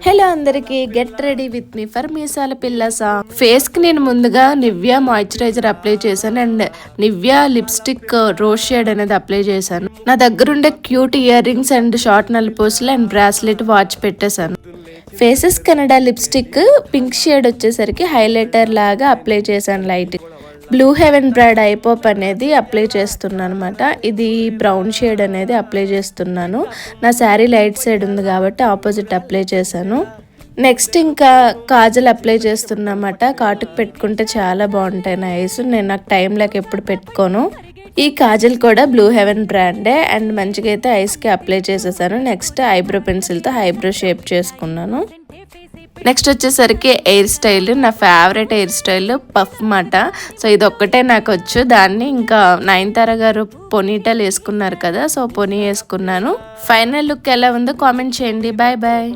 Hello అందరికి, get ready with me for మీసాల పిల్లసా. ఫేస్ కి నేను ముందుగా నివ్యా మాయిశ్చరైజర్ అప్లై చేశాను and Nivea lipstick rose shade అనేది అప్లై చేశాను. నా దగ్గర ఉండే cute ear rings and short నల్లిపోసులు అండ్ బ్రాస్లెట్ వాచ్ పెట్టేశాను. Faces Canada lipstick pink shade వచ్చేసరికి హైలైటర్ లాగా అప్లై చేశాను. Light blue heaven bride eye pop అనేది అప్లై చేస్తున్నాను అనమాట. ఇది బ్రౌన్ షేడ్ అనేది అప్లై చేస్తున్నాను. నా శారీ లైట్ సైడ్ ఉంది కాబట్టి ఆపోజిట్ అప్లై చేశాను. నెక్స్ట్ ఇంకా కాజల్ అప్లై చేస్తున్నమాట. కాటుకు పెట్టుకుంటే చాలా బాగుంటాయి నా ఐస్. నేను నాకు టైం లేక ఎప్పుడు పెట్టుకోను. ఈ కాజల్ కూడా బ్లూ హెవెన్ బ్రాండే అండ్ మంచిగా అయితే ఐస్కి అప్లై చేసేసాను. నెక్స్ట్ ఐబ్రో పెన్సిల్తో ఐబ్రో షేప్ చేసుకున్నాను. నెక్స్ట్ వచ్చేసరికి హెయిర్ స్టైల్, నా ఫేవరెట్ హెయిర్ స్టైల్ పఫ్ మాట. సో ఇది ఒక్కటే నాకు వచ్చు. దాన్ని ఇంకా నయనతార గారు పొనీటల్ వేసుకున్నారు కదా, సో పొనీ వేసుకున్నాను. ఫైనల్ లుక్ ఎలా ఉందో కామెంట్ చేయండి. Bye bye.